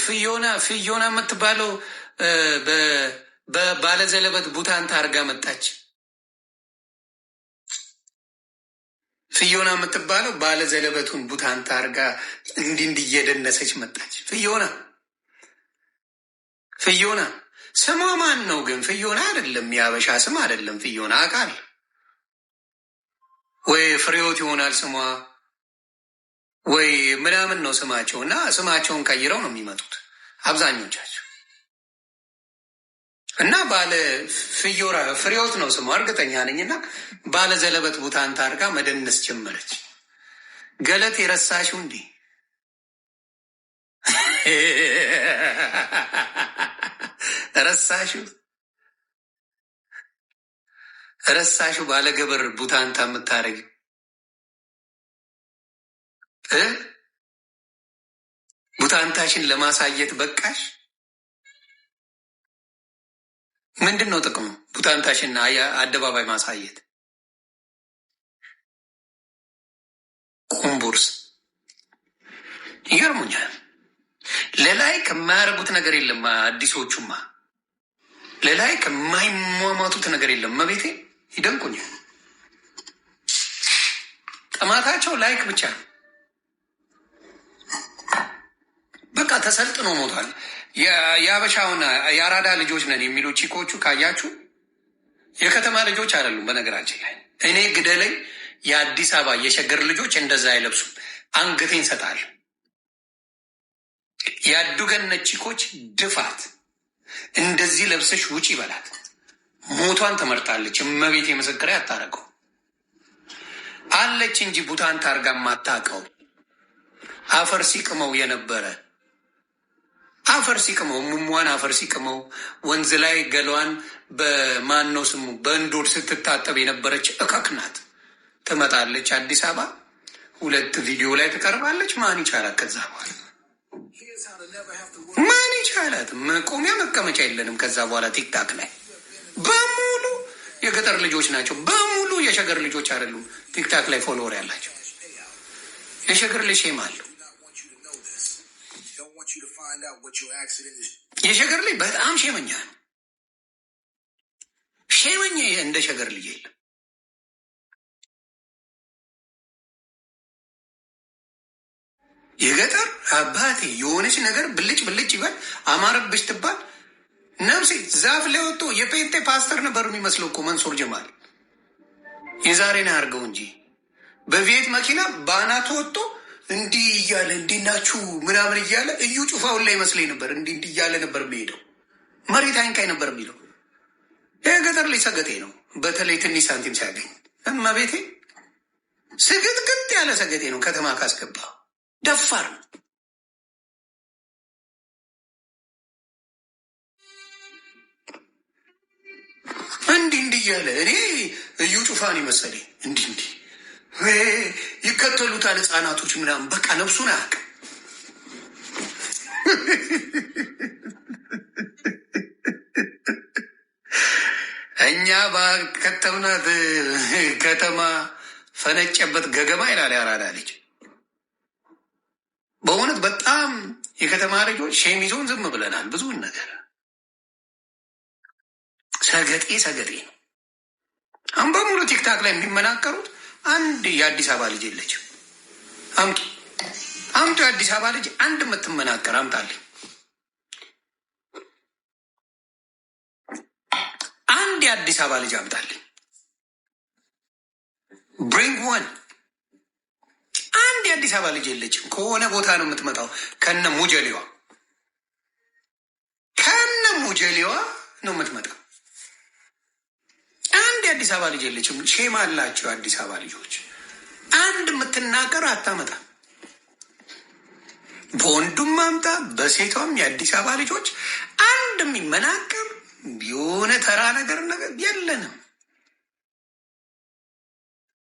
ፍዮና የምትባለው በባለዘለበት ቡታንታ አርጋ መጣች። ፍዮና የምትባለው ባለዘለበቱን ቡታንታ አርጋ እንዲህ እየደነሰች መጣች። ፍዮና ስሟ ማን ነው ግን? ፍዮና አይደለም፣ የአበሻ ስም አይደለም። ፍዮና አቃል ወይ ፍሬዎት ይሆናል ስሟ ወይ ምናምን ነው ስማቸው። እና ስማቸውን ቀይረው ነው የሚመጡት አብዛኞቻቸው። እና ባለ ፍሬዎት ነው ስሟ እርግጠኛ ነኝ። እና ባለ ዘለበት ቡታንታ አድርጋ መደነስ ጀመረች። ገለት የረሳሽው እንዲህ ረሳሽው ባለ ገበር ቡታንታ የምታረግ ቡታንታሽን ለማሳየት በቃሽ። ምንድን ነው ጥቅሙ? ቡታንታሽና አደባባይ ማሳየት ቁምቡርስ ይገርሙኛል። ለላይ ከማያረጉት ነገር የለም። አዲሶቹማ ለላይ ከማይሟሟቱት ነገር የለም። መቤቴ ይደንቁኛል። ጥማታቸው ላይክ ብቻ ነው። በቃ ተሰልጥኖ ሞቷል። የአበሻውን የአራዳ ልጆች ነን የሚሉ ቺኮቹ ካያችሁ የከተማ ልጆች አይደሉም። በነገራችን ላይ እኔ ግደለኝ፣ የአዲስ አበባ የሸገር ልጆች እንደዛ አይለብሱም። አንገቴን ሰጣል። ያዱገነት ቺኮች ድፋት እንደዚህ ለብሰሽ ውጪ በላት ሞቷን ትመርጣለች። እመቤት የምስክሬ አታረገው አለች እንጂ ቡታንታ አርጋ ማታቀው አፈር ሲቅመው የነበረ አፈር ሲቅመው ሙሟን አፈር ሲቅመው ወንዝ ላይ ገሏን በማነው ስሙ በእንዶድ ስትታጠብ የነበረች እከክ ናት። ትመጣለች አዲስ አበባ 2 ቪዲዮ ላይ ትቀርባለች። ማን ይቻላት? ከዛ በኋላ ማን ይቻላት? መቆሚያ መቀመጫ የለንም። ከዛ በኋላ ቲክታክ ላይ በሙሉ የገጠር ልጆች ናቸው። በሙሉ የሸገር ልጆች አይደሉም። ቲክታክ ላይ ፎሎወር ያላቸው የሸገር ልጅ ሼም አለው። የሸገር ልጅ በጣም ሼመኛ ነው። ሼመኛ እንደ ሸገር ልጅ የለም። የገጠር አባቴ የሆነች ነገር ብልጭ ብልጭ ይበል አማረብሽ ትባል ነፍሴ ዛፍ ላይ ወጥቶ የጴንጤ ፓስተር ነበር የሚመስለው እኮ መንሱር ጀማል። የዛሬን አያርገው እንጂ በቪየት መኪና በአናቱ ወጥቶ እንዲህ እያለ እንዲህ ናችሁ ምናምን እያለ እዩ ጩፋውን ላይ መስለኝ ነበር። እንዲህ እያለ ነበር የሚሄደው። መሬት አይንካኝ ነበር የሚለው። የገጠር ላይ ሰገጤ ነው። በተለይ ትንሽ ሳንቲም ሲያገኝ እመቤቴ ስግጥግጥ ያለ ሰገጤ ነው። ከተማ ካስገባ ደፋር ነው። እንዲህ እያለ እኔ እዩ ጩፋን ይመሰለኝ እንዲህ ይከተሉታል ህፃናቶች ምናምን። በቃ ነፍሱን አያውቅም። እኛ ባከተምናት ከተማ ፈነጨበት ገገማ ይላል ያራዳ ልጅ። በእውነት በጣም የከተማ ልጆች ሼም ይዞን ዝም ብለናል። ብዙውን ነገር ሰገጤ ነው። አሁን በሙሉ ቲክታክ ላይ የሚመናቀሩት አንድ የአዲስ አበባ ልጅ የለችም። አምጡ የአዲስ አበባ ልጅ አንድ የምትመናቀር አምጣልኝ። አንድ የአዲስ አበባ ልጅ አምጣልኝ። ብሪንግ ዋን። አንድ የአዲስ አበባ ልጅ የለችም። ከሆነ ቦታ ነው የምትመጣው ከነ ሙጀሌዋ ነው የምትመጣው። አንድ የአዲስ አበባ ልጅ የለችም። ሼም አላቸው የአዲስ አበባ ልጆች። አንድ የምትናገር አታመጣ። በወንዱም አምጣ በሴቷም የአዲስ አበባ ልጆች አንድ የሚመናቀር የሆነ ተራ ነገር የለንም።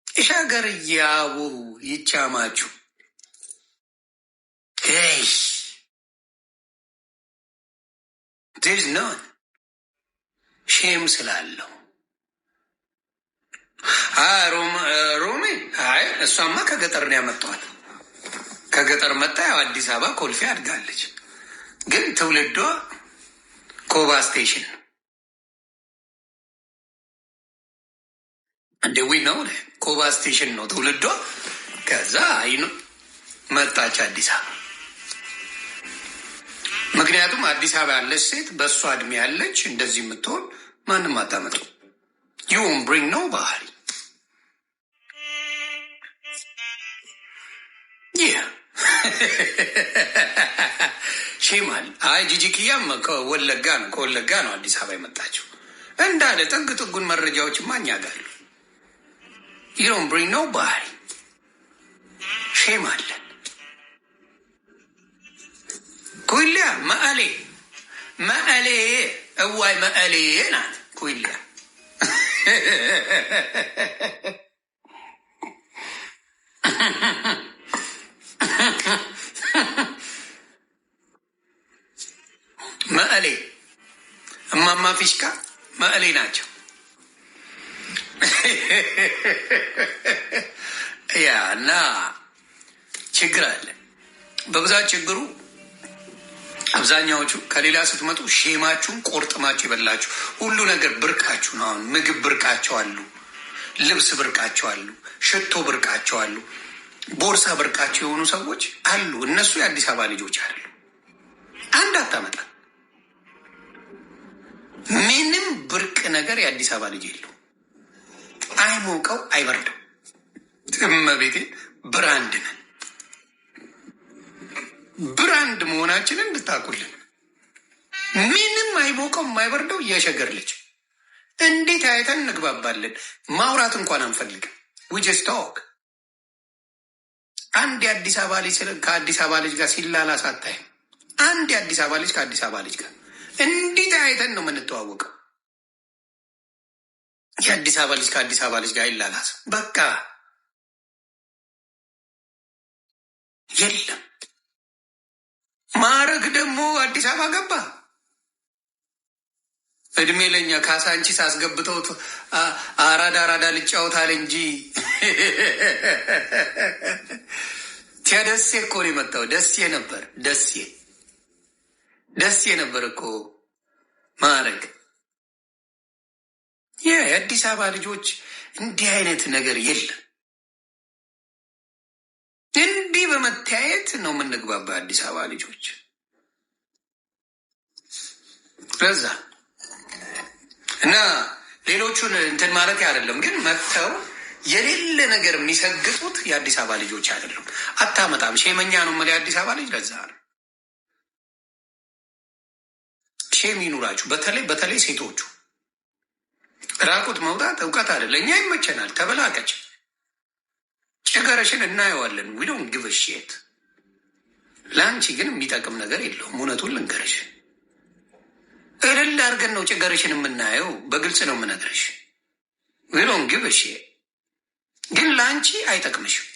ሸገር እያቡ ይቻማችሁ ዜዝ ነውን ሼም ስላለው ሮሜ እሷማ ከገጠር ነው ያመጣዋል። ከገጠር መጣ። ያው አዲስ አበባ ኮልፌ አድጋለች። ግን ትውልዷ ኮባ ስቴሽን ነው። እንደ ዊ ነው ኮባ ስቴሽን ነው ትውልዷ። ከዛ መጣች አዲስ አበባ። ምክንያቱም አዲስ አበባ ያለች ሴት በእሷ እድሜ ያለች እንደዚህ የምትሆን ማንም አታመጣው። ዩን ብሪንግ ነው ባህሪ ሼማል። አይ ጂጂክያም ከወለጋ ነው አዲስ አበባ የመጣችው እንዳለ ጥግ ጥጉን መረጃዎች ማኛ ጋር ዩን ብሪንግ ነው ባህሪ ሼም አለን። ኩይሊያ መቀሌ እዋይ መቀሌ ናት ኩይሊያ። መቀሌ እማማ ፊሽካ መቀሌ ናቸው። ያ እና ችግር አለ በብዛት። ችግሩ አብዛኛዎቹ ከሌላ ስትመጡ ሼማችሁን ቆርጥማችሁ ይበላችሁ። ሁሉ ነገር ብርቃችሁ ነው። አሁን ምግብ ብርቃቸው አሉ፣ ልብስ ብርቃቸው አሉ፣ ሽቶ ብርቃቸው አሉ፣ ቦርሳ ብርቃቸው የሆኑ ሰዎች አሉ። እነሱ የአዲስ አበባ ልጆች አሉ። አንድ አታመጣ። ምንም ብርቅ ነገር የአዲስ አበባ ልጅ የለው። አይሞቀው አይበርደው። እመቤቴ ብራንድ ነን። ብራንድ መሆናችንን እንድታቁልን። ምንም አይሞቀው የማይበርደው የሸገር ልጅ እንዴት አይተን እንግባባለን? ማውራት እንኳን አንፈልግም። ዊጀስ ታወቅ። አንድ የአዲስ አበባ ልጅ ከአዲስ አበባ ልጅ ጋር ሲላላስ አታይም። አንድ የአዲስ አበባ ልጅ ከአዲስ አበባ ልጅ ጋር እንዴት አይተን ነው የምንተዋወቀው? የአዲስ አበባ ልጅ ከአዲስ አበባ ልጅ ጋር አይላላስ። በቃ የለም። ማረግ ደግሞ አዲስ አበባ ገባ። እድሜ ለኛ ካሳንቺስ አስገብተውት አራዳ ልጫወታል እንጂ ደሴ እኮ ነው የመጣው። ደሴ ነበር እኮ ማረግ። የአዲስ አበባ ልጆች እንዲህ አይነት ነገር የለም። እንዲህ በመተያየት ነው የምንግባባ አዲስ አበባ ልጆች። ለዛ እና ሌሎቹን እንትን ማለት አይደለም፣ ግን መጥተው የሌለ ነገር የሚሰግጡት የአዲስ አበባ ልጆች አይደሉም። አታመጣም። ሼመኛ ነው የምልህ የአዲስ አበባ ልጅ። ለዛ ነው ሼም ይኑራችሁ። በተለይ ሴቶቹ ራቁት መውጣት እውቀት አይደለ። እኛ ይመቸናል። ተበላቀች ጭገረሽን እናየዋለን። ዊዶን ግብሽት ለአንቺ ግን የሚጠቅም ነገር የለውም። እውነቱን ልንገርሽ፣ እልል አድርገን ነው ጭገረሽን የምናየው። በግልጽ ነው የምነግርሽ። ዊዶን ግብሽ ግን ለአንቺ አይጠቅምሽም።